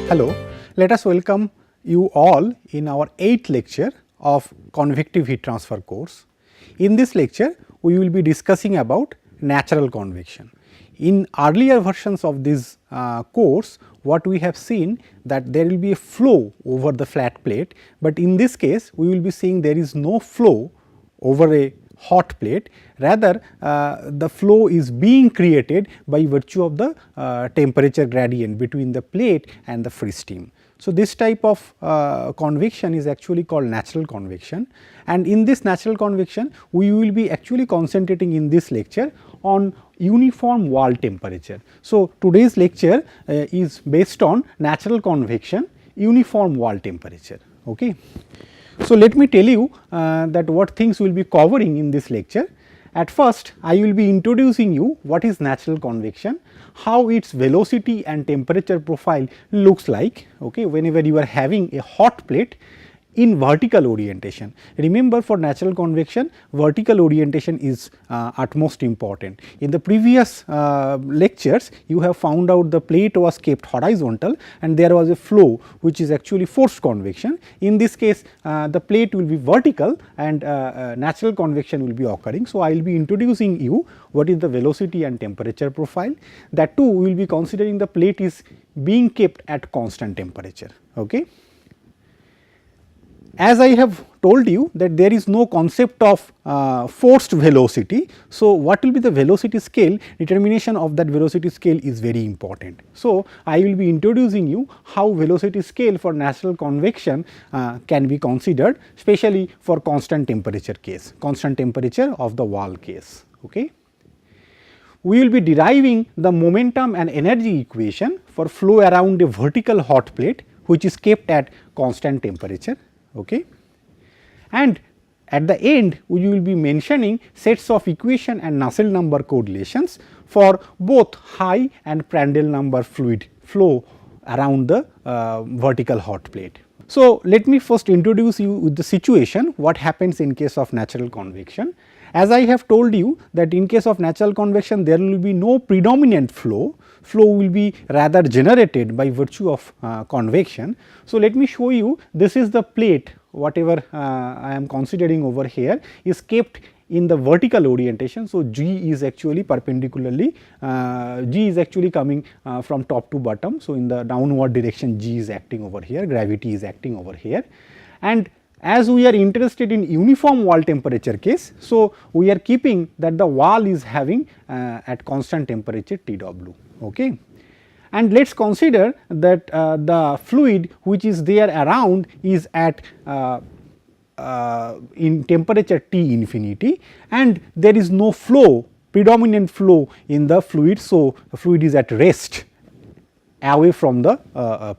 Hello, let us welcome you all in our 8th lecture of convective heat transfer course. In this lecture, we will be discussing about natural convection. In earlier versions of this course, what we have seen that there will be a flow over the flat plate, but in this case we will be seeing there is no flow over a hot plate, rather the flow is being created by virtue of the temperature gradient between the plate and the free steam. So, this type of convection is actually called natural convection, and in this natural convection we will be actually concentrating in this lecture on uniform wall temperature. So, today's lecture is based on natural convection, uniform wall temperature. Okay. So, let me tell you that what things we will be covering in this lecture. At first, I will be introducing you what is natural convection, how its velocity and temperature profile looks like, okay, whenever you are having a hot plate in vertical orientation. Remember, for natural convection, vertical orientation is utmost important. In the previous lectures, you have found out the plate was kept horizontal and there was a flow which is actually forced convection. In this case, the plate will be vertical and natural convection will be occurring. So, I will be introducing you what is the velocity and temperature profile. That too, we will be considering the plate is being kept at constant temperature. Okay. As I have told you that there is no concept of forced velocity. So, what will be the velocity scale? Determination of that velocity scale is very important. So, I will be introducing you how velocity scale for natural convection can be considered, especially for constant temperature case, constant temperature of the wall case. Okay. We will be deriving the momentum and energy equation for flow around a vertical hot plate which is kept at constant temperature. Okay. And at the end we will be mentioning sets of equation and Nusselt number correlations for both high and Prandtl number fluid flow around the vertical hot plate. So, let me first introduce you with the situation what happens in case of natural convection. As I have told you that in case of natural convection there will be no predominant flow, flow will be rather generated by virtue of convection. So, let me show you, this is the plate whatever I am considering over here is kept in the vertical orientation. So, G is actually perpendicularly, G is actually coming from top to bottom. So, in the downward direction G is acting over here, gravity is acting over here, and as we are interested in uniform wall temperature case. So, we are keeping that the wall is having at constant temperature Tw. Okay. And let us consider that the fluid which is there around is at in temperature T infinity and there is no flow, predominant flow in the fluid. So, the fluid is at rest away from the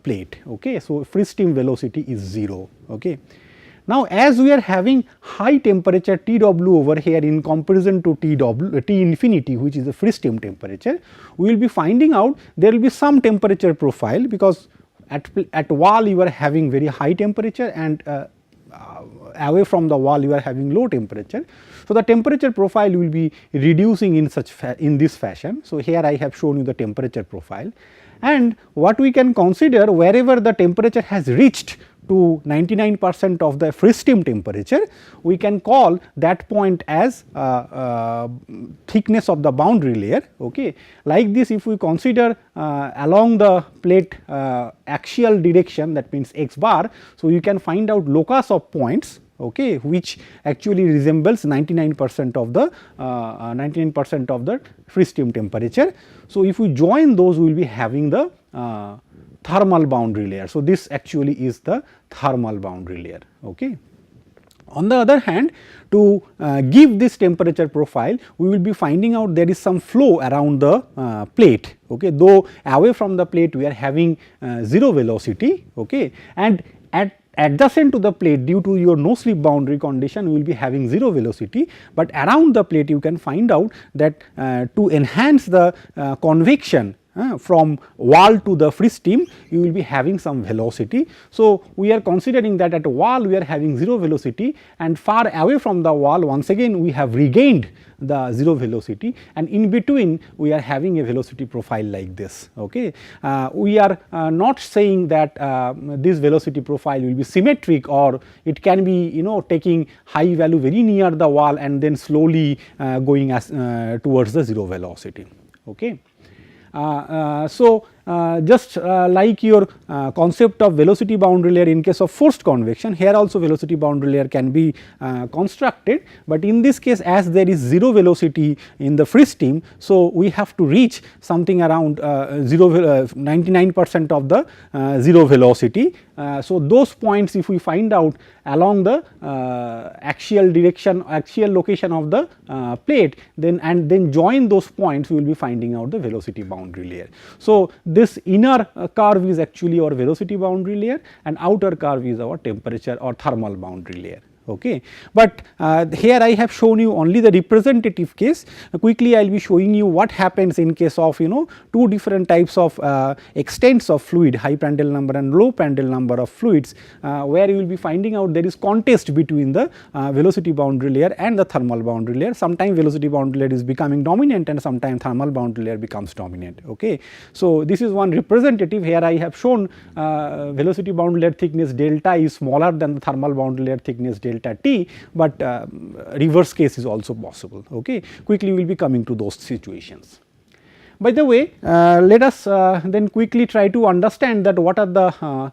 plate. Okay. So, free stream velocity is 0. Okay. Now, as we are having high temperature Tw over here in comparison to T infinity which is the free stream temperature, we will be finding out there will be some temperature profile because at wall you are having very high temperature and away from the wall you are having low temperature. So, the temperature profile will be reducing in this fashion. So, here I have shown you the temperature profile, and what we can consider wherever the temperature has reached to 99% of the free stream temperature, we can call that point as thickness of the boundary layer. Okay. Like this, if we consider along the plate axial direction, that means x bar. So, you can find out locus of points, okay, which actually resembles 99% of the free stream temperature. So, if we join those, we will be having the thermal boundary layer. So, this actually is the thermal boundary layer. Okay. On the other hand, to give this temperature profile, we will be finding out there is some flow around the plate. Okay. Though away from the plate we are having 0 velocity, okay, and at adjacent to the plate due to your no slip boundary condition we will be having 0 velocity, but around the plate you can find out that to enhance the convection from wall to the free stream, you will be having some velocity. So, we are considering that at wall we are having 0 velocity, and far away from the wall once again we have regained the 0 velocity, and in between we are having a velocity profile like this. Okay. We are not saying that this velocity profile will be symmetric, or it can be taking high value very near the wall and then slowly going as towards the 0 velocity. Okay. So, just like your concept of velocity boundary layer in case of forced convection, here also velocity boundary layer can be constructed, but in this case as there is 0 velocity in the free stream. So, we have to reach something around 99% of the 0 velocity. So, those points if we find out along the axial direction, axial location of the plate, then join those points, we will be finding out the velocity boundary layer. So, this inner curve is actually our velocity boundary layer, and outer curve is our temperature or thermal boundary layer. Okay. But here I have shown you only the representative case. Quickly I will be showing you what happens in case of two different types of extents of fluid, high Prandtl number and low Prandtl number of fluids, where you will be finding out there is contest between the velocity boundary layer and the thermal boundary layer. Sometimes velocity boundary layer is becoming dominant and sometimes thermal boundary layer becomes dominant. Okay. So, this is one representative. Here I have shown velocity boundary layer thickness delta is smaller than the thermal boundary layer thickness delta T, but reverse case is also possible. Okay. Quickly we will be coming to those situations. By the way, let us then quickly try to understand that what are the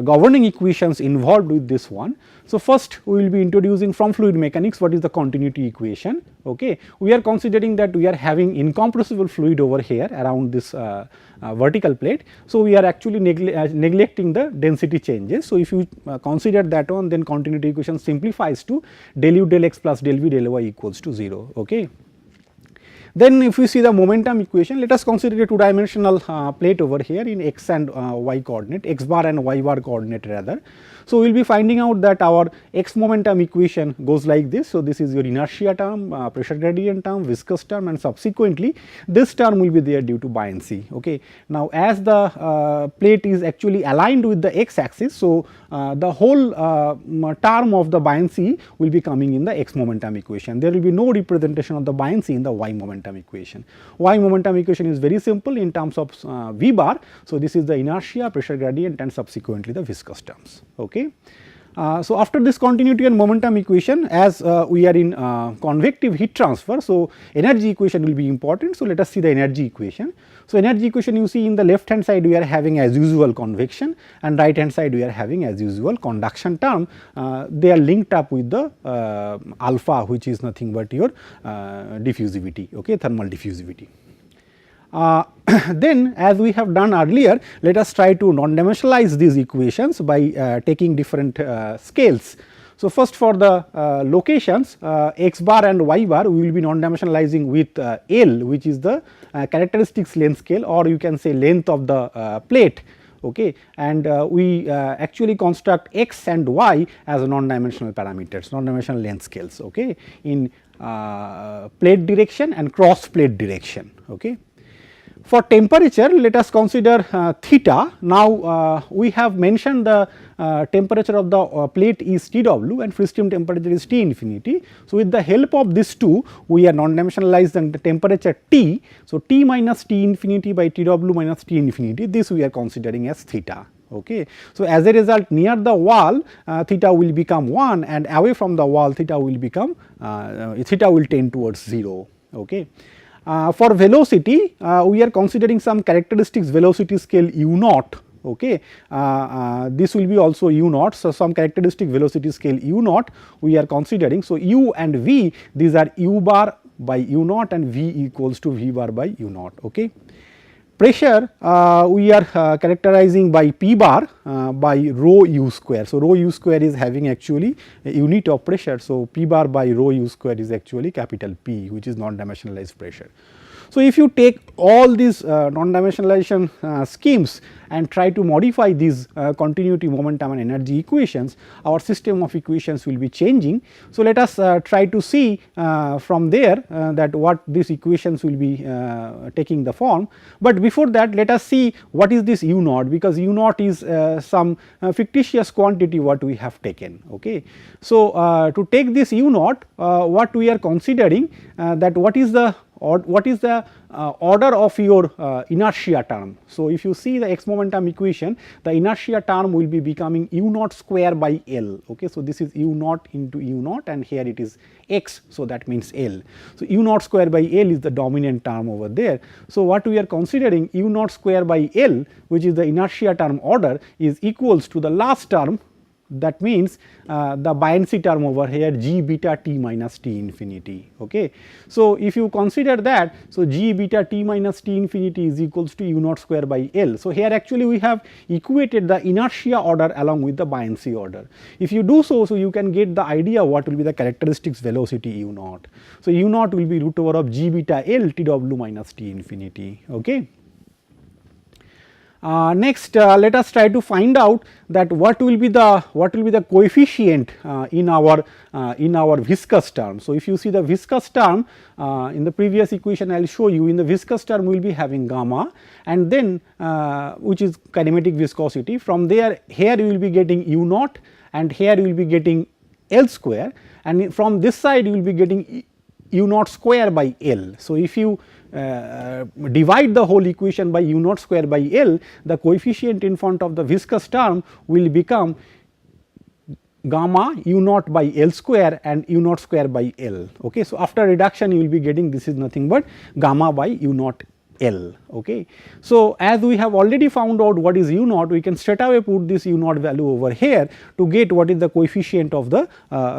governing equations involved with this one. So, first we will be introducing from fluid mechanics what is the continuity equation. Okay. We are considering that we are having incompressible fluid over here around this vertical plate. So, we are actually neglecting the density changes. So, if you consider that one, then continuity equation simplifies to del u del x plus del v del y equals to 0. Okay. Then if we see the momentum equation, let us consider a 2-dimensional plate over here in x and y coordinate, x bar and y bar coordinate rather. So, we will be finding out that our x momentum equation goes like this. So, this is your inertia term, pressure gradient term, viscous term, and subsequently this term will be there due to buoyancy. Okay. Now, as the plate is actually aligned with the x axis, so the whole term of the buoyancy will be coming in the x momentum equation. There will be no representation of the buoyancy in the y momentum equation. Y momentum equation is very simple in terms of v bar. So, this is the inertia, pressure gradient, and subsequently the viscous terms. Okay. So, after this continuity and momentum equation, as we are in convective heat transfer, so energy equation will be important. So, let us see the energy equation. So, energy equation you see in the left hand side we are having as usual convection, and right hand side we are having as usual conduction term. They are linked up with the alpha, which is nothing but your diffusivity, okay, thermal diffusivity. Then as we have done earlier, let us try to non-dimensionalize these equations by taking different scales. So, first for the locations x bar and y bar, we will be non-dimensionalizing with L, which is the characteristics length scale, or you can say length of the plate. Okay. And we actually construct x and y as non-dimensional parameters, non-dimensional length scales, okay, in plate direction and cross plate direction. Okay. For temperature, let us consider theta. Now, we have mentioned the temperature of the plate is Tw and free stream temperature is T infinity. So, with the help of these two, we are non-dimensionalizing the temperature T. So, T minus T infinity by Tw minus T infinity, this we are considering as theta. Okay. So, as a result, near the wall theta will become 1, and away from the wall theta will become theta will tend towards 0. Okay. For velocity, we are considering some characteristics velocity scale u naught. Okay. This will be also u naught. So, some characteristic velocity scale u naught we are considering. So, u and v, these are u bar by u naught and v equals to v bar by u naught. Okay. Pressure we are characterizing by P bar by rho u square. So, rho u square is having actually a unit of pressure. So, P bar by rho u square is actually capital P, which is non-dimensionalized pressure. So, if you take all these non-dimensionalization schemes and try to modify these continuity, momentum and energy equations, our system of equations will be changing. So, let us try to see from there that what these equations will be taking the form, but before that let us see what is this u naught, because u naught is some fictitious quantity what we have taken. Okay. So, to take this u naught, what we are considering that what is the order of your inertia term. So, if you see the x momentum equation, the inertia term will be becoming u naught square by L. Okay. So, this is u naught into u naught and here it is x. So, that means L. So, u naught square by L is the dominant term over there. So, what we are considering u naught square by L, which is the inertia term order, is equals to the last term, that means the buoyancy term over here g beta t minus t infinity. Okay. So, if you consider that, so g beta t minus t infinity is equals to u naught square by L. So, here actually we have equated the inertia order along with the buoyancy order. If you do so, so you can get the idea what will be the characteristics velocity u naught. So, u naught will be root over of g beta L t w minus t infinity. Okay. Next, let us try to find out that what will be the coefficient in our viscous term. So, if you see the viscous term in the previous equation, I will show you, in the viscous term we will be having gamma and then which is kinematic viscosity. From there, here you will be getting u naught and here you will be getting L square, and from this side you will be getting u naught square by L. So, if you divide the whole equation by u naught square by L, the coefficient in front of the viscous term will become gamma u naught by L square and u naught square by L. Okay. So, after reduction you will be getting, this is nothing but gamma by u naught L. Okay. So, as we have already found out what is u naught, we can straight away put this u naught value over here to get what is the coefficient of the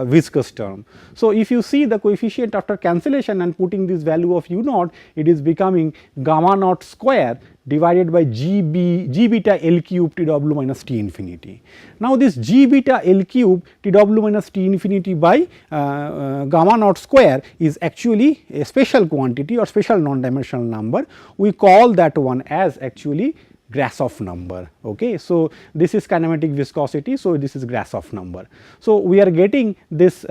viscous term. So, if you see the coefficient after cancellation and putting this value of u naught, it is becoming gamma naught square divided by g beta L cube t w minus t infinity. Now, this g beta L cube t w minus t infinity by gamma naught square is actually a special quantity or special non-dimensional number. We call that one as actually Grashof number. Okay. So, this is kinematic viscosity. So, this is Grashof number. So, we are getting this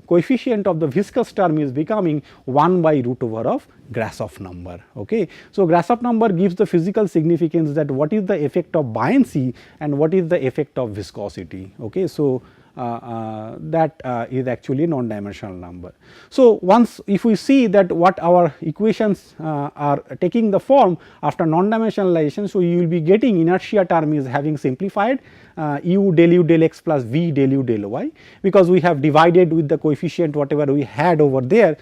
coefficient of the viscous term is becoming 1 by root over of Grashof number. Okay. So, Grashof number gives the physical significance that what is the effect of buoyancy and what is the effect of viscosity. Okay. So, that is actually a non-dimensional number. So, once if we see that what our equations are taking the form after non-dimensionalization, so you will be getting inertia term is having simplified u del x plus v del u del y, because we have divided with the coefficient whatever we had over there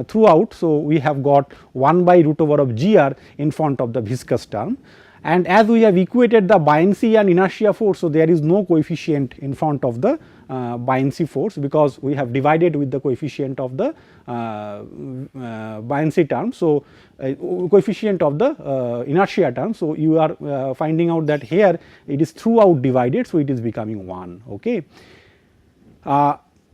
throughout. So, we have got 1 by root over of gr in front of the viscous term. And as we have equated the buoyancy and inertia force, so there is no coefficient in front of the buoyancy force, because we have divided with the coefficient of the buoyancy term. So, coefficient of the inertia term. So, you are finding out that here it is throughout divided. So, it is becoming 1. Okay.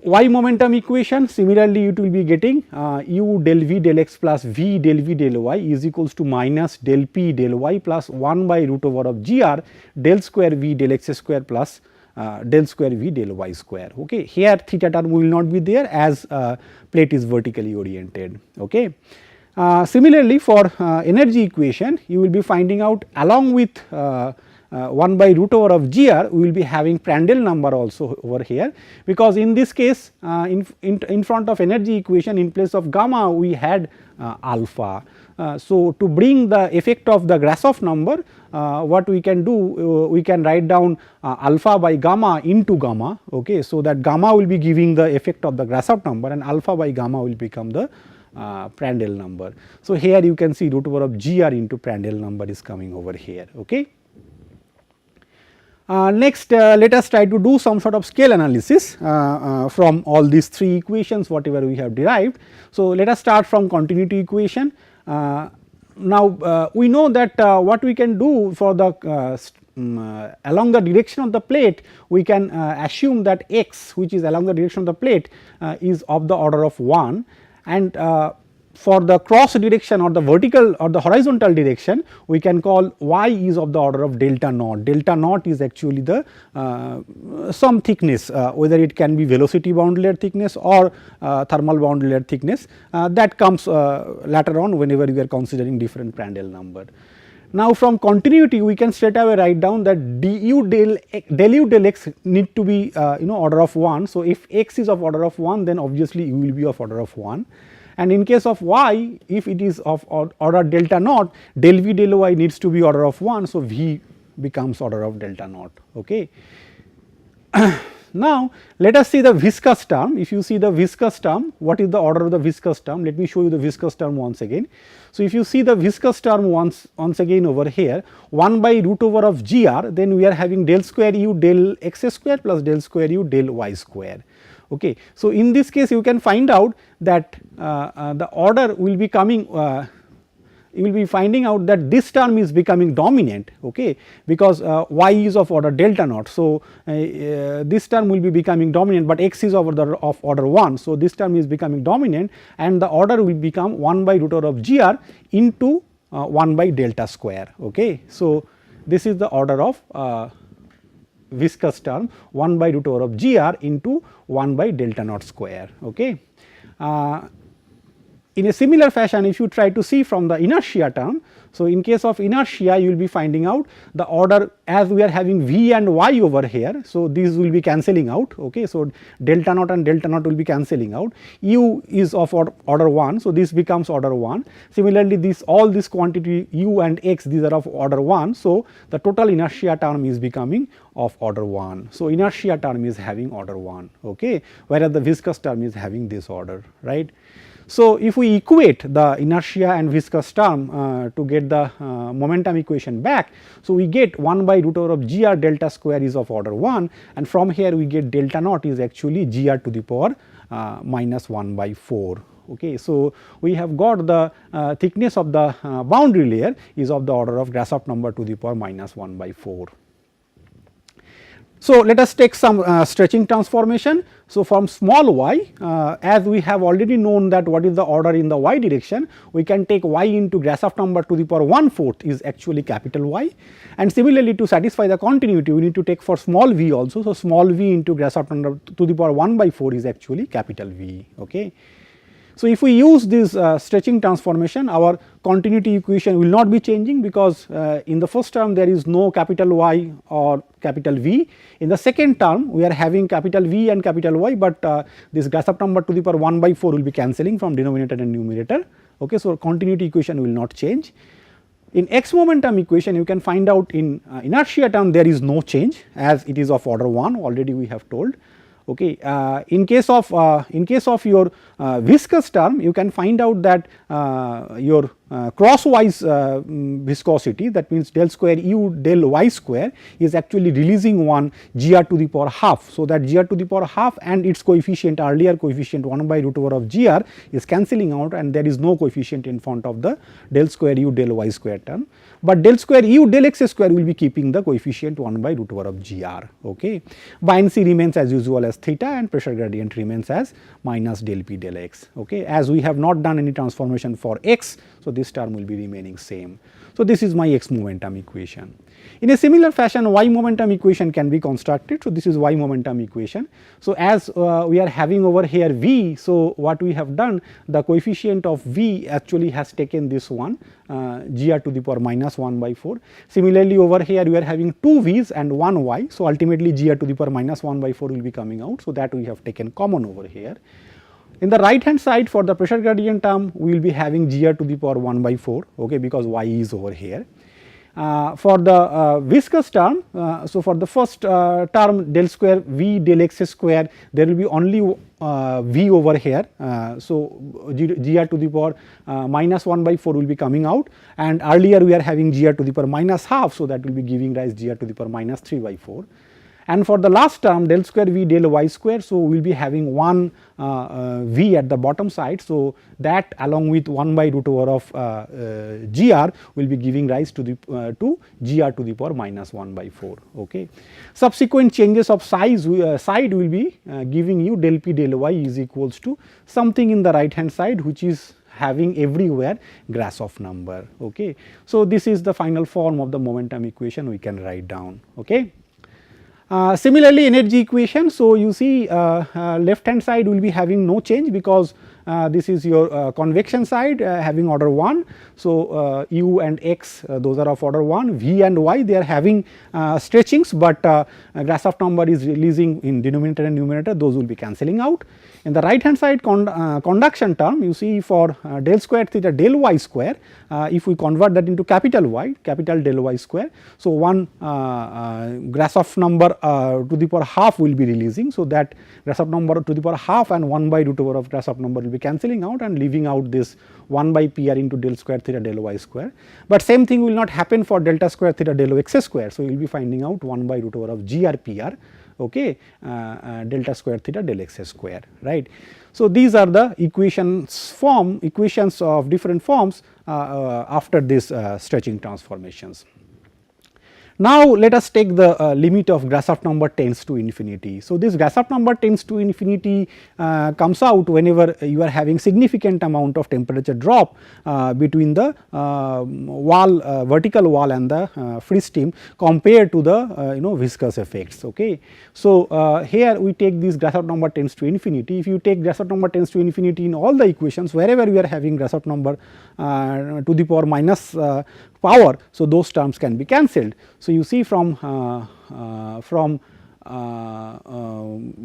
Y momentum equation, similarly it will be getting u del v del x plus v del v del y is equals to minus del p del y plus 1 by root over of gr del square v del x square plus del square v del y square. Okay. Here theta term will not be there as plate is vertically oriented. Okay. Similarly, for energy equation, you will be finding out along with 1 by root over of gr, we will be having Prandtl number also over here, because in this case in front of energy equation in place of gamma we had alpha. So, to bring the effect of the Grashof number, what we can do, we can write down alpha by gamma into gamma. Okay. So, that gamma will be giving the effect of the Grashof number and alpha by gamma will become the Prandtl number. So, here you can see root over of gr into Prandtl number is coming over here. Okay. Next, let us try to do some sort of scale analysis from all these three equations whatever we have derived. So, let us start from continuity equation. Now, we know that what we can do for the along the direction of the plate, we can assume that x, which is along the direction of the plate, is of the order of 1, and for the cross direction or the vertical or the horizontal direction, we can call y is of the order of delta naught. Delta naught is actually the some thickness, whether it can be velocity boundary layer thickness or thermal boundary layer thickness, that comes later on whenever we are considering different Prandtl number. Now, from continuity we can straight away write down that du del u del x need to be order of 1. So, if x is of order of 1, then obviously u will be of order of 1, and in case of y, if it is of order delta naught, del v del y needs to be order of 1. So, v becomes order of delta naught. Okay. Now, let us see the viscous term. If you see the viscous term, what is the order of the viscous term? Let me show you the viscous term once again. So, if you see the viscous term once again over here, 1 by root over of gr, then we are having del square u del x square plus del square u del y square. Okay. So, in this case you can find out that the order will be coming, you will be finding out that this term is becoming dominant, okay, because y is of order delta naught. So, this term will be becoming dominant, but x is of order 1. So, this term is becoming dominant, and the order will become 1 by root over of gr into 1 by delta square. Okay. So, this is the order of viscous term 1 by root over of gr into 1 by delta naught square. Okay. In a similar fashion, if you try to see from the inertia term, so in case of inertia you will be finding out the order, as we are having v and y over here. So, these will be cancelling out. Okay. So, delta naught and delta naught will be cancelling out, u is of order 1. So, this becomes order 1. Similarly, all this quantity u and x, these are of order 1. So, the total inertia term is becoming of order 1. So, inertia term is having order 1, okay, whereas the viscous term is having this order, right. So, if we equate the inertia and viscous term to get the momentum equation back, so we get 1 by root over of gr delta square is of order 1, and from here we get delta naught is actually gr to the power minus 1 by 4. Okay. So, we have got the thickness of the boundary layer is of the order of Grashof number to the power minus 1 by 4. So, let us take some stretching transformation. So, from small y, as we have already known that what is the order in the y direction, we can take y into Grashof number to the power 1/4 is actually capital Y, and similarly to satisfy the continuity we need to take for small v also. So, small v into Grashof number to the power 1 by 4 is actually capital V. Okay. So, if we use this stretching transformation, our continuity equation will not be changing, because in the first term there is no capital Y or capital V. In the second term we are having capital V and capital Y, but this Grashof number to the power 1 by 4 will be cancelling from denominator and numerator. Okay. So, continuity equation will not change. In x momentum equation you can find out in inertia term there is no change, as it is of order 1, already we have told. Okay. In case of your viscous term, you can find out that your crosswise viscosity, that means del square u del y square, is actually releasing one gr to the power half. So, that gr to the power half and its coefficient, earlier coefficient 1 by root over of gr is cancelling out, and there is no coefficient in front of the del square u del y square term, but del square u del x square will be keeping the coefficient 1 by root over of gr. Okay. Buoyancy remains as usual as theta, and pressure gradient remains as minus del p del x. Okay. As we have not done any transformation for x, so this term will be remaining same. So, this is my x momentum equation. In a similar fashion, y momentum equation can be constructed. So, this is y momentum equation. So, as we are having over here v, so what we have done, the coefficient of v actually has taken this one gr to the power minus 1 by 4. Similarly, over here we are having 2 v's and 1 y. So, ultimately gr to the power minus 1 by 4 will be coming out. So, that we have taken common over here. In the right hand side, for the pressure gradient term, we will be having gr to the power 1 by 4, okay, because y is over here. For the viscous term, so for the first term del square v del x square, there will be only v over here. So, gr to the power minus 1 by 4 will be coming out, and earlier we are having gr to the power minus half. So, that will be giving rise gr to the power minus 3 by 4. And for the last term del square v del y square, so we will be having one v at the bottom side. So, that along with 1 by root over of gr will be giving rise to the gr to the power minus 1 by 4. Okay. Subsequent changes of side will be giving you del p del y is equals to something in the right hand side, which is having everywhere Grashof number. Okay. So, this is the final form of the momentum equation we can write down. Okay. Similarly, energy equation. So, you see left hand side will be having no change because this is your convection side having order 1. So, u and x those are of order 1, v and y they are having stretchings, but Grashof number is releasing in denominator and numerator, those will be cancelling out. In the right hand side conduction term, you see for del square theta del y square, if we convert that into capital Y, capital del y square. So, one Grashof number to the power half will be releasing. So, that Grashof number to the power half and 1 by root over of Grashof number will be cancelling out and leaving out this 1 by PR into del square theta del y square. But same thing will not happen for delta square theta del x square. So, you will be finding out 1 by root over of GR PR, okay, delta square theta del x square, right. So, these are the equations of different forms after this stretching transformations. Now, let us take the limit of Grashof number tends to infinity. So, this Grashof number tends to infinity comes out whenever you are having significant amount of temperature drop between the wall vertical wall and the free stream compared to the viscous effects. Okay. So, here we take this Grashof number tends to infinity. If you take Grashof number tends to infinity in all the equations, wherever we are having Grashof number to the power minus power, so those terms can be cancelled. So, you see from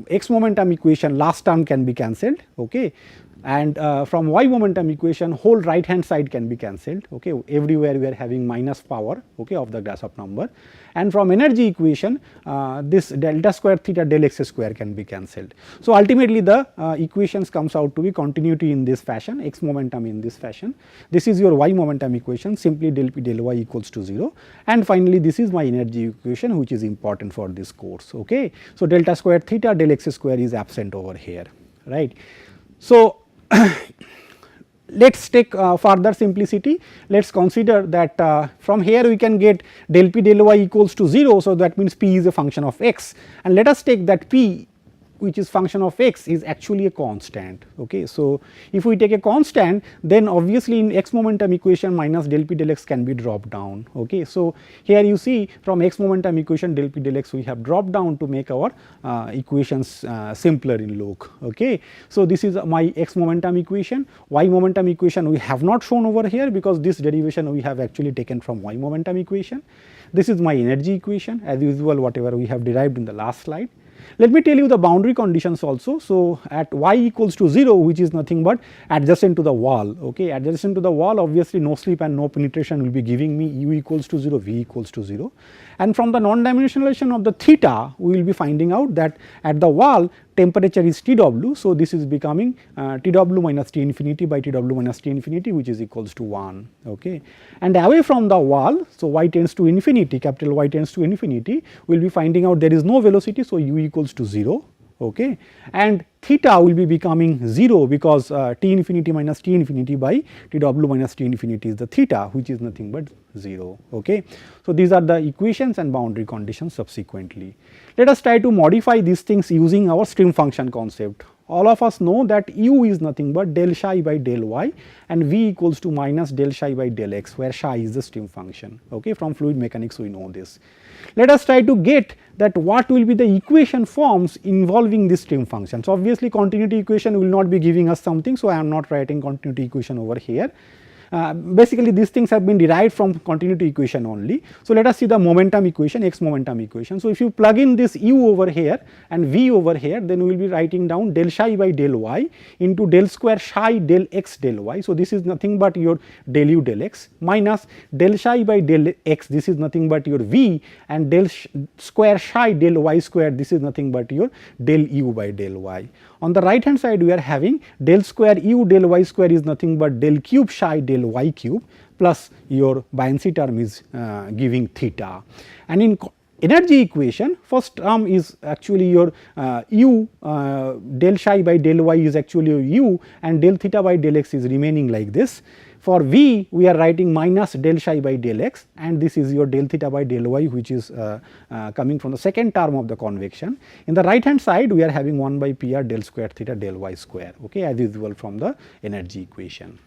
x momentum equation last term can be cancelled, okay, and from y momentum equation whole right hand side can be cancelled, okay, everywhere we are having minus power, okay, of the Grashof number, and from energy equation this delta square theta del x square can be cancelled. So, ultimately the equations comes out to be continuity in this fashion, x momentum in this fashion. This is your y momentum equation, simply del p del y equals to 0, and finally this is my energy equation which is important for this course. Okay. So, delta square theta del x square is absent over here, right. So, let us take further simplicity. Let us consider that from here we can get del p del y equals to 0. So, that means p is a function of x, and let us take that p which is function of x is actually a constant. Okay. So, if we take a constant, then obviously in x momentum equation minus del p del x can be dropped down. Okay. So, here you see from x momentum equation del p del x we have dropped down to make our equations simpler in log. Okay. So, this is my x momentum equation. Y momentum equation we have not shown over here because this derivation we have actually taken from y momentum equation. This is my energy equation as usual, whatever we have derived in the last slide. Let me tell you the boundary conditions also. So, at y equals to 0, which is nothing but adjacent to the wall, okay, adjacent to the wall, obviously no slip and no penetration will be giving me u equals to 0, v equals to 0, and from the non-dimensionalization of the theta we will be finding out that at the wall temperature is Tw. So, this is becoming Tw minus T infinity by Tw minus T infinity, which is equals to 1, okay. And away from the wall, so y tends to infinity, capital Y tends to infinity, we will be finding out there is no velocity. So, u equals to 0, okay, and theta will be becoming 0 because T infinity minus T infinity by Tw minus T infinity is the theta, which is nothing but 0, okay. So, these are the equations and boundary conditions subsequently. Let us try to modify these things using our stream function concept. All of us know that u is nothing but del psi by del y and v equals to minus del psi by del x, where psi is the stream function, okay. From fluid mechanics we know this. Let us try to get that what will be the equation forms involving this stream function. So, obviously continuity equation will not be giving us something. So, I am not writing continuity equation over here. Basically these things have been derived from continuity equation only. So, let us see the momentum equation, x momentum equation. So, if you plug in this u over here and v over here, then we will be writing down del psi by del y into del square psi del x del y. So, this is nothing but your del u del x minus del psi by del x, this is nothing but your v, and del square psi del y square, this is nothing but your del u by del y. On the right hand side we are having del square u del y square is nothing but del cube psi del y cube plus your buoyancy term is giving theta. And in energy equation first term is actually your u del psi by del y is actually your u, and del theta by del x is remaining like this. For v we are writing minus del psi by del x, and this is your del theta by del y, which is coming from the second term of the convection. In the right hand side we are having 1 by pr del square theta del y square, okay, as usual from the energy equation.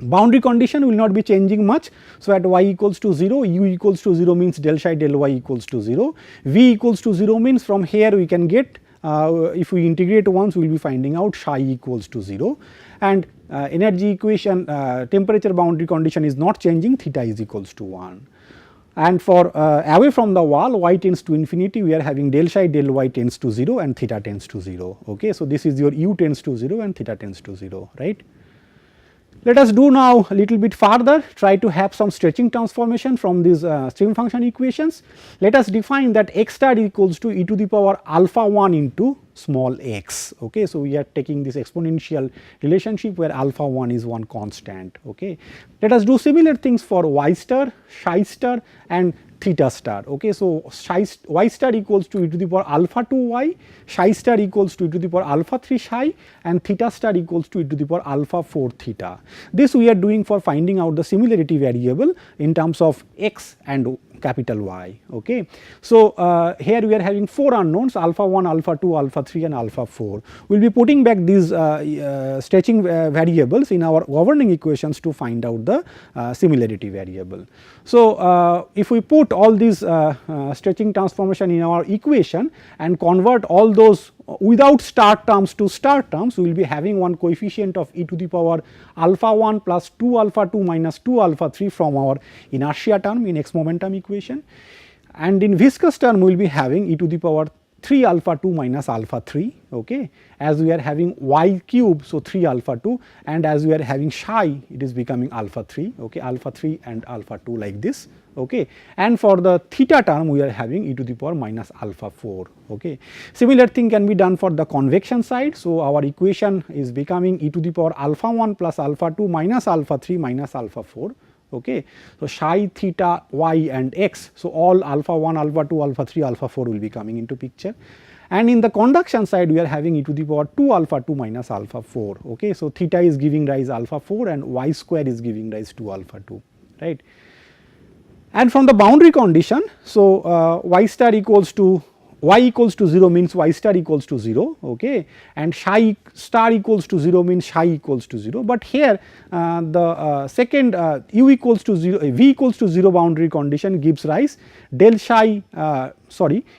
Boundary condition will not be changing much. So, at y equals to 0, u equals to 0 means del psi del y equals to 0, v equals to 0 means from here we can get if we integrate once we will be finding out psi equals to 0, and energy equation temperature boundary condition is not changing, theta is equals to 1. And for away from the wall y tends to infinity, we are having del psi del y tends to 0 and theta tends to 0. Okay. So, this is your u tends to 0 and theta tends to 0, right. Let us do now a little bit further, try to have some stretching transformation from these stream function equations. Let us define that x star equals to e to the power alpha 1 into small x. Okay. So, we are taking this exponential relationship where alpha 1 is one constant. Okay. Let us do similar things for y star, psi star and theta star. Okay. So, y star equals to e to the power alpha 2 y, psi star equals to e to the power alpha 3 psi and theta star equals to e to the power alpha 4 theta. This we are doing for finding out the similarity variable in terms of x and capital Y. Okay. So, here we are having 4 unknowns alpha 1, alpha 2, alpha 3 and alpha 4. We will be putting back these stretching variables in our governing equations to find out the similarity variable. So, if we put all these stretching transformation in our equation and convert all those without star terms to star terms, we will be having one coefficient of e to the power alpha 1 plus 2 alpha 2 minus 2 alpha 3 from our inertia term in x momentum equation, and in viscous term we will be having e to the power 3 alpha 2 minus alpha 3, okay, as we are having y cube. So, 3 alpha 2, and as we are having psi it is becoming alpha 3, okay, alpha 3 and alpha 2 like this. Okay. And for the theta term we are having e to the power minus alpha 4. Okay. Similar thing can be done for the convection side. So, our equation is becoming e to the power alpha 1 plus alpha 2 minus alpha 3 minus alpha 4. Okay. So, psi, theta, y and x. So, all alpha 1, alpha 2, alpha 3, alpha 4 will be coming into picture. And in the conduction side we are having e to the power 2 alpha 2 minus alpha 4. Okay. So, theta is giving rise alpha 4 and y square is giving rise to alpha 2, right. And from the boundary condition, so y star equals to y equals to 0 means y star equals to 0, okay, and psi star equals to 0 means psi equals to 0. But here the second u equals to 0, v equals to 0 boundary condition gives rise del psi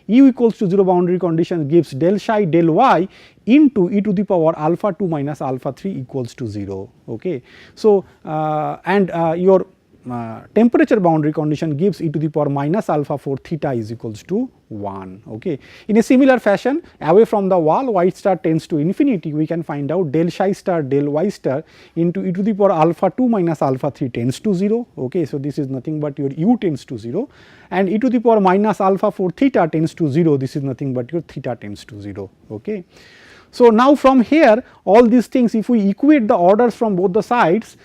u equals to 0 boundary condition gives del psi del y into e to the power alpha 2 minus alpha 3 equals to 0. Okay. So, and your temperature boundary condition gives e to the power minus alpha 4 theta is equals to 1. Okay. In a similar fashion, away from the wall y star tends to infinity, we can find out del psi star del y star into e to the power alpha 2 minus alpha 3 tends to 0. Okay. So, this is nothing but your u tends to 0, and e to the power minus alpha 4 theta tends to 0, this is nothing but your theta tends to 0. Okay. So, now from here all these things, if we equate the orders from both the sides,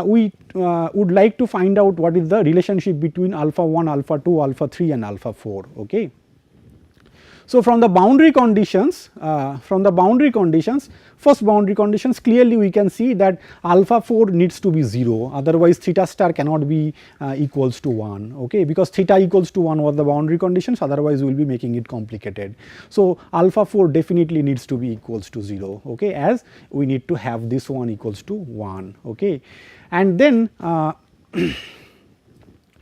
we would like to find out what is the relationship between alpha 1, alpha 2, alpha 3 and alpha 4. Okay. So, from the boundary conditions, first boundary conditions, clearly we can see that alpha 4 needs to be 0, otherwise theta star cannot be equals to 1, okay, because theta equals to 1 was the boundary conditions, otherwise we will be making it complicated. So, alpha 4 definitely needs to be equals to 0, okay, as we need to have this one equals to 1, okay. And then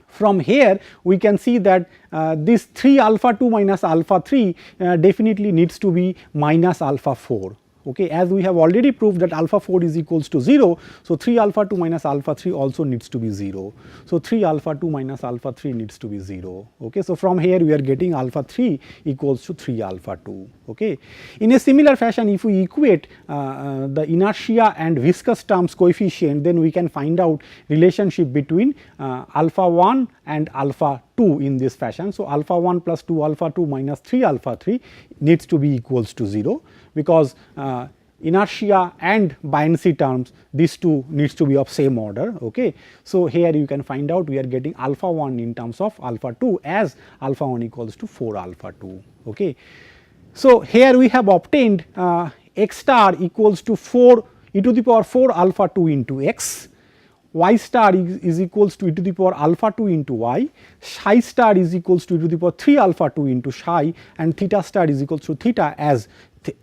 from here we can see that this 3 alpha 2 minus alpha 3 definitely needs to be minus alpha 4. Okay, as we have already proved that alpha 4 is equals to 0. So, 3 alpha 2 minus alpha 3 also needs to be 0. So, 3 alpha 2 minus alpha 3 needs to be 0. Okay. So, from here we are getting alpha 3 equals to 3 alpha 2. Okay. In a similar fashion, if we equate the inertia and viscous terms coefficient, then we can find out relationship between alpha 1 and alpha 2 in this fashion. So, alpha 1 plus 2 alpha 2 minus 3 alpha 3 needs to be equals to 0, because inertia and buoyancy terms, these two needs to be of same order. Okay. So, here you can find out we are getting alpha 1 in terms of alpha 2 as alpha 1 equals to 4 alpha 2. Okay. So, here we have obtained x star equals to 4 e to the power 4 alpha 2 into x, y star is equals to e to the power alpha 2 into y, psi star is equals to e to the power 3 alpha 2 into psi, and theta star is equals to theta as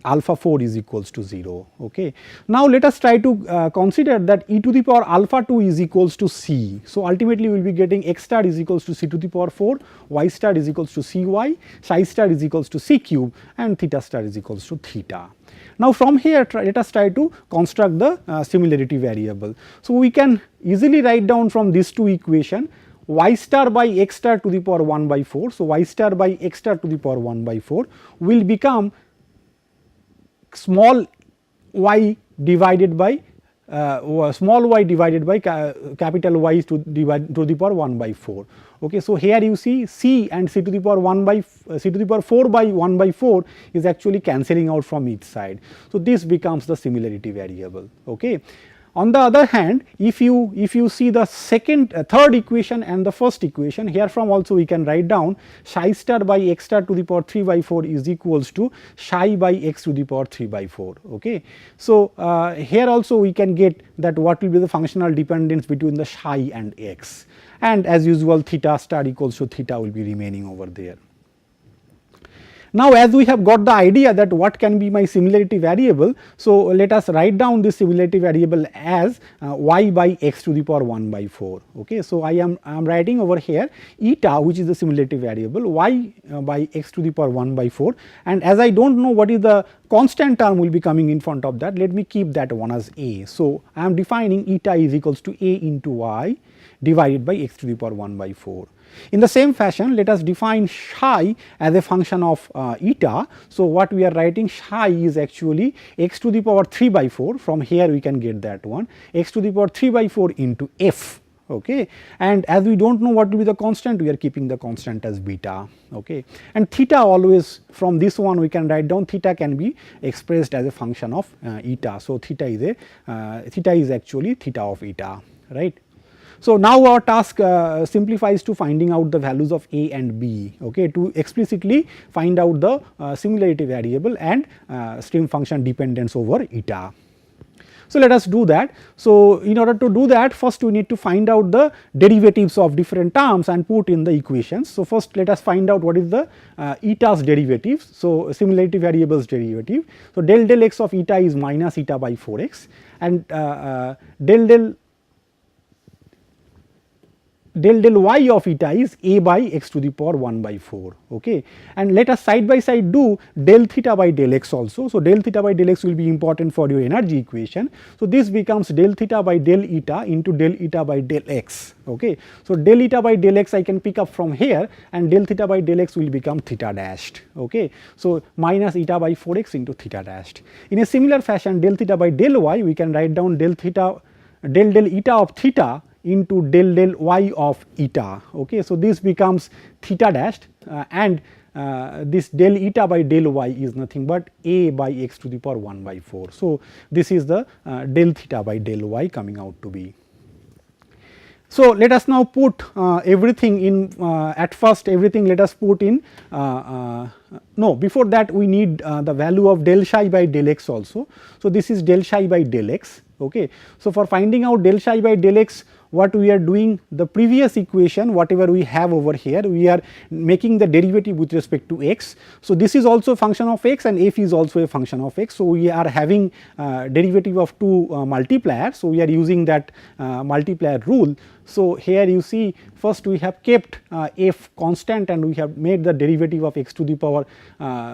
alpha 4 is equals to 0. Okay. Now, let us try to consider that e to the power alpha 2 is equals to c. So, ultimately we will be getting x star is equals to c to the power 4, y star is equals to cy, psi star is equals to c cube, and theta star is equals to theta. Now, from here let us try to construct the similarity variable. So, we can easily write down from these two equation y star by x star to the power 1 by 4. So, y star by x star to the power 1 by 4 will become small y divided by small y divided by capital Y to the power 1 by 4. Okay, so, here you see c and c to the power 1 by c to the power 4 by 1 by 4 is actually cancelling out from each side. So, this becomes the similarity variable. Okay. On the other hand, if you see the third equation and the first equation, here from also we can write down psi star by x star to the power 3 by 4 is equals to psi by x to the power 3 by 4. Okay. So, here also we can get that what will be the functional dependence between the psi and x, and as usual theta star equals to theta will be remaining over there. Now, as we have got the idea that what can be my similarity variable, so let us write down this similarity variable as y by x to the power 1 by 4. Okay. So, I am writing over here eta, which is the similarity variable, y by x to the power 1 by 4, and as I do not know what is the constant term will be coming in front of that, let me keep that one as a. So, I am defining eta is equals to a into y divided by x to the power 1 by 4. In the same fashion, let us define psi as a function of eta. So, what we are writing psi is actually x to the power 3 by 4, from here we can get that one, x to the power 3 by 4 into f. Okay. And as we do not know what will be the constant, we are keeping the constant as beta. Okay. And theta always, from this one we can write down theta can be expressed as a function of eta. So, theta is actually theta of eta, right. So, now our task simplifies to finding out the values of a and b, okay, to explicitly find out the similarity variable and stream function dependence over eta. So, let us do that. So, in order to do that, first we need to find out the derivatives of different terms and put in the equations. So, first let us find out what is the eta's derivatives. So, similarity variables derivative. So, del x of eta is minus eta by 4x, and del y of eta is a by x to the power 1 by 4. Okay. And let us side by side do del theta by del x also. So, del theta by del x will be important for your energy equation. So, this becomes del theta by del eta into del eta by del x. Okay. So, del eta by del x I can pick up from here, and del theta by del x will become theta dashed. Okay. So, minus eta by 4x into theta dashed. In a similar fashion, del theta by del y we can write down del eta of theta into del y of eta. Okay. So, this becomes theta dashed, and this del eta by del y is nothing but a by x to the power 1 by 4. So, this is the del theta by del y coming out to be. So, let us now put everything in, at first everything let us put in, no, before that we need the value of del psi by del x also. So, this is del psi by del x. Okay. So, for finding out del psi by del x, what we are doing, the previous equation whatever we have over here, we are making the derivative with respect to x. So, this is also a function of x and f is also a function of x. So, we are having derivative of two multipliers. So, we are using that multiplier rule. So, here you see first we have kept f constant and we have made the derivative of x to the power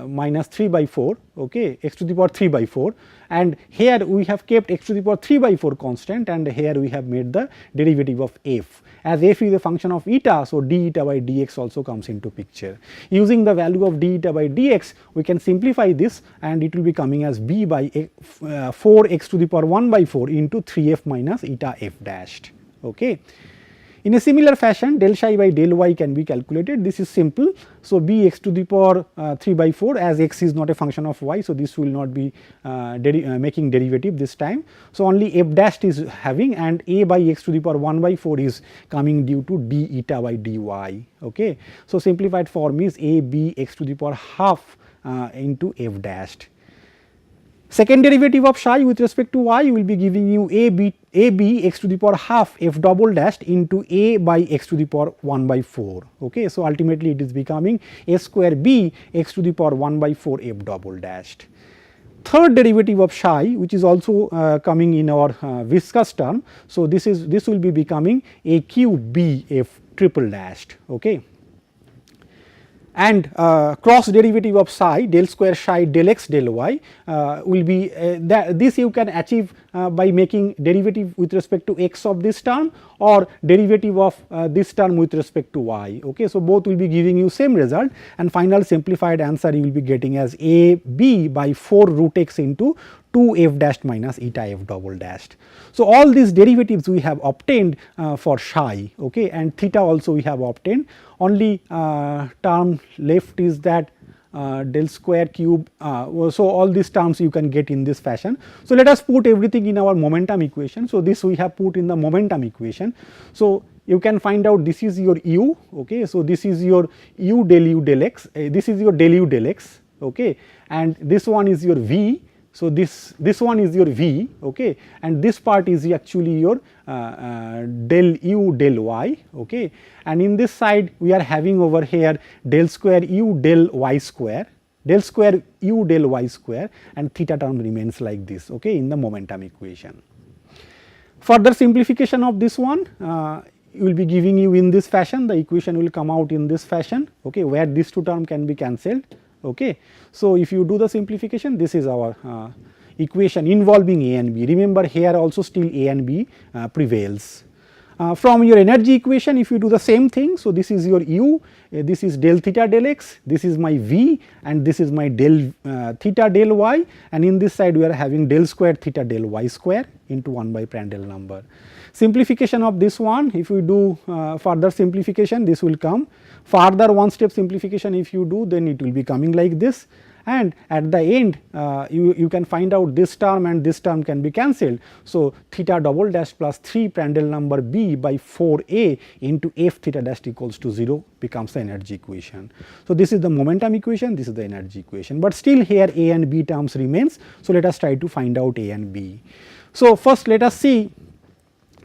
minus 3 by 4, okay, x to the power 3 by 4, and here we have kept x to the power 3 by 4 constant, and here we have made the derivative of f. As f is a function of eta, so d eta by dx also comes into picture. Using the value of d eta by dx, we can simplify this and it will be coming as b by 4x to the power 1 by 4 into 3f minus eta f dashed. Okay. In a similar fashion, del psi by del y can be calculated. This is simple. So, b x to the power 3 by 4, as x is not a function of y. So, this will not be making derivative this time. So, only f dashed is having, and a by x to the power 1 by 4 is coming due to d eta by dy. Okay. So, simplified form is a b x to the power half into f dashed. Second derivative of psi with respect to y will be giving you a b x to the power half f double dashed into a by x to the power 1 by 4. Okay. So, ultimately it is becoming a square b x to the power 1 by 4 f double dashed. third derivative of psi, which is also coming in our viscous term. So, this will be becoming a cube b f triple dashed. Okay. And cross derivative of psi del square psi del x del y will be this you can achieve by making derivative with respect to x of this term or derivative of this term with respect to y. Okay. So, both will be giving you same result, and final simplified answer you will be getting as a b by 4 root x into 2 f dashed minus eta f double dashed. So, all these derivatives we have obtained for psi, okay, and theta also we have obtained. Only term left is that del square cube. So, all these terms you can get in this fashion. So, let us put everything in our momentum equation. So, this we have put in the momentum equation. So, you can find out this is your u, okay. So, this is your u del x, this is your del u del x, okay, and this one is your v. So, this one is your v, okay, and this part is actually your del u del y, okay, and in this side we are having over here del square u del y square, del square u del y square, and theta term remains like this, okay, in the momentum equation. Further simplification of this one will be giving you in this fashion, the equation will come out in this fashion, okay, where these two terms can be cancelled. Okay. So, if you do the simplification, this is our equation involving A and B. Remember, here also still A and B prevails. From your energy equation, if you do the same thing, so this is your u, this is del theta del x, this is my v, and this is my del theta del y, and in this side we are having del square theta del y square into 1 by Prandtl number. Simplification of this one, if we do further simplification, this will come. Further one step simplification if you do, then it will be coming like this, and at the end you can find out this term and this term can be cancelled. So, theta double dash plus 3 Prandtl number b by 4a into f theta dash equals to 0 becomes the energy equation. So, this is the momentum equation, this is the energy equation, but still here a and b terms remains. So, let us try to find out a and b. So, first let us see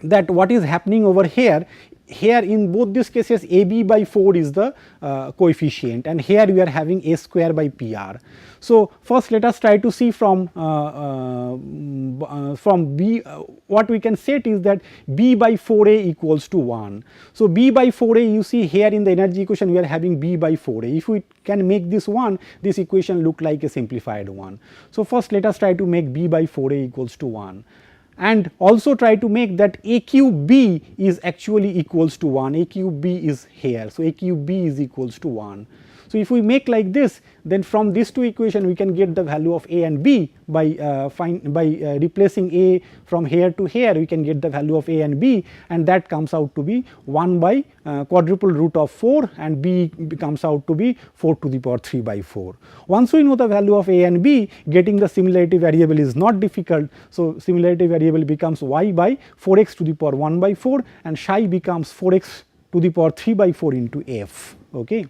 that what is happening over here. Here in both these cases a b by 4 is the coefficient, and here we are having a square by p r. So, first let us try to see from b what we can set is that b by 4a equals to 1. So, b by 4a you see here in the energy equation we are having b by 4a. If we can make this 1, this equation look like a simplified one. So, first let us try to make b by 4a equals to 1. And also try to make that a cube b is actually equals to 1, a cube b is here. So, a cube b is equals to 1. So, if we make like this, then from these two equations we can get the value of a and b by replacing a from here to here, we can get the value of a and b, and that comes out to be 1 by quadruple root of 4, and b comes out to be 4 to the power 3 by 4. Once we know the value of a and b, getting the similarity variable is not difficult. So, similarity variable becomes y by 4x to the power 1 by 4, and psi becomes 4x to the power 3 by 4 into f. Okay.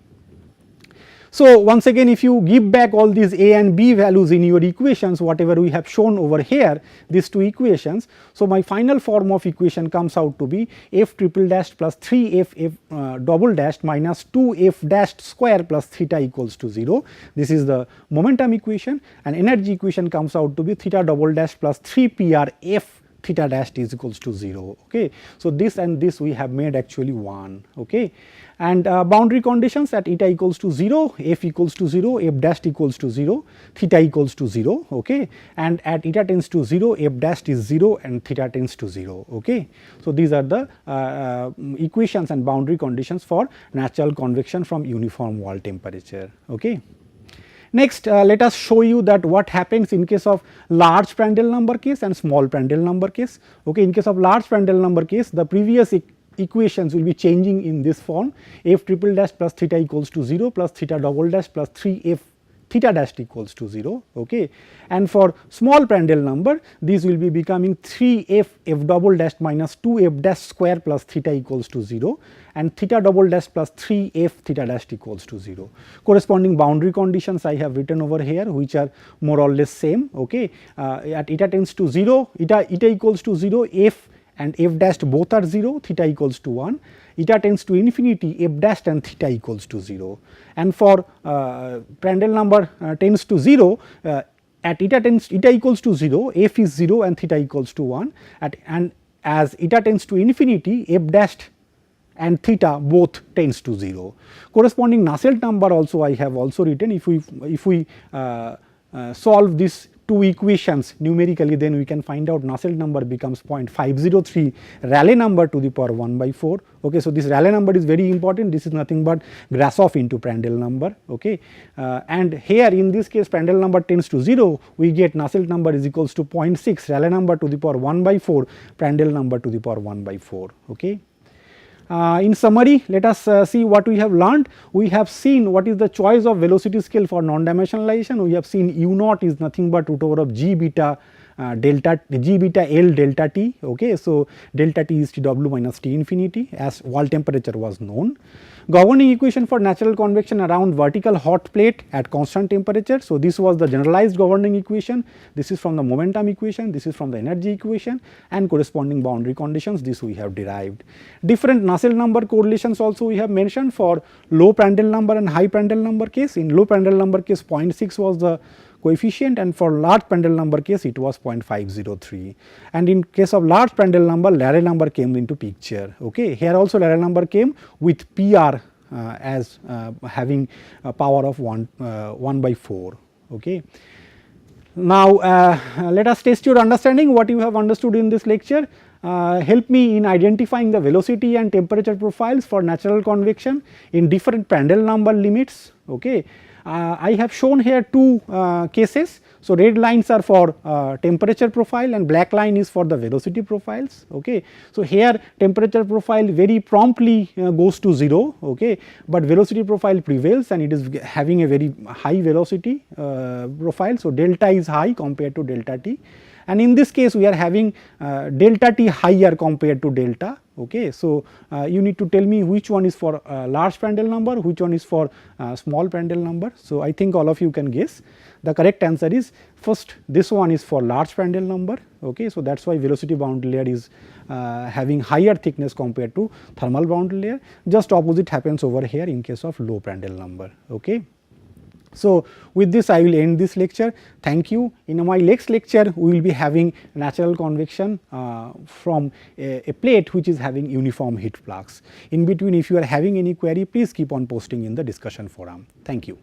So, once again if you give back all these a and b values in your equations, whatever we have shown over here, these two equations. So, my final form of equation comes out to be f triple dash plus 3 f double dash minus 2 f dashed square plus theta equals to 0. This is the momentum equation, and energy equation comes out to be theta double dash plus 3 p r f theta dashed is equals to 0. Okay. So, this and this we have made actually 1. Okay. And boundary conditions at eta equals to 0, f equals to 0, f dashed equals to 0, theta equals to 0, okay, and at eta tends to 0, f dashed is 0 and theta tends to 0. Okay. So, these are the equations and boundary conditions for natural convection from uniform wall temperature. Okay. Next, let us show you that what happens in case of large Prandtl number case and small Prandtl number case. Okay. In case of large Prandtl number case, the previous equations will be changing in this form, f triple dash plus theta equals to 0 plus theta double dash plus 3 f theta dashed equals to 0. Okay. And for small Prandtl number, these will be becoming 3 f double dash minus 2 f dash square plus theta equals to 0, and theta double dash plus 3 f theta dashed equals to 0. Corresponding boundary conditions I have written over here, which are more or less same. Okay. At eta tends to 0, eta equals to 0, f and f dashed both are 0, theta equals to 1, eta tends to infinity, f dashed and theta equals to 0. And for Prandtl number tends to 0, at eta equals to 0, f is 0 and theta equals to 1, and as eta tends to infinity, f dashed and theta both tends to 0. Corresponding Nusselt number also I have also written. If we solve these two equations numerically, then we can find out Nusselt number becomes 0.503 Rayleigh number to the power 1 by 4. Okay, so this Rayleigh number is very important. This is nothing but Grashof into Prandtl number. Okay, and here in this case Prandtl number tends to 0. We get Nusselt number is equals to 0.6 Rayleigh number to the power 1 by 4 Prandtl number to the power 1 by 4. Okay. In summary, let us see what we have learned. We have seen what is the choice of velocity scale for non-dimensionalization. We have seen u naught is nothing but root over of g beta g beta L delta t. Okay, so delta t is Tw minus T infinity as wall temperature was known. Governing equation for natural convection around vertical hot plate at constant temperature. So this was the generalized governing equation. This is from the momentum equation, this is from the energy equation, and corresponding boundary conditions, this we have derived. Different Nusselt number correlations also we have mentioned for low Prandtl number and high Prandtl number case. In low Prandtl number case 0.6 was the coefficient, and for large Prandtl number case it was 0.503, and in case of large Prandtl number Rayleigh number came into picture. Okay, here also Rayleigh number came with PR as having a power of 1 by 4. Okay. Now let us test your understanding. What you have understood in this lecture. Help me in identifying the velocity and temperature profiles for natural convection in different Prandtl number limits. Okay. I have shown here two cases. So, red lines are for temperature profile and black line is for the velocity profiles. Okay. So, here temperature profile very promptly goes to 0, okay, but velocity profile prevails and it is having a very high velocity profile. So, delta is high compared to delta t, and in this case we are having delta t higher compared to delta. Okay. So, you need to tell me which one is for large Prandtl number, which one is for small Prandtl number. So, I think all of you can guess. The correct answer is first, this one is for large Prandtl number. Okay. So, that is why velocity boundary layer is having higher thickness compared to thermal boundary layer. Just opposite happens over here in case of low Prandtl number. Okay. So, with this I will end this lecture. Thank you. In my next lecture we will be having natural convection from a plate which is having uniform heat flux. In between, if you are having any query, please keep on posting in the discussion forum. Thank you.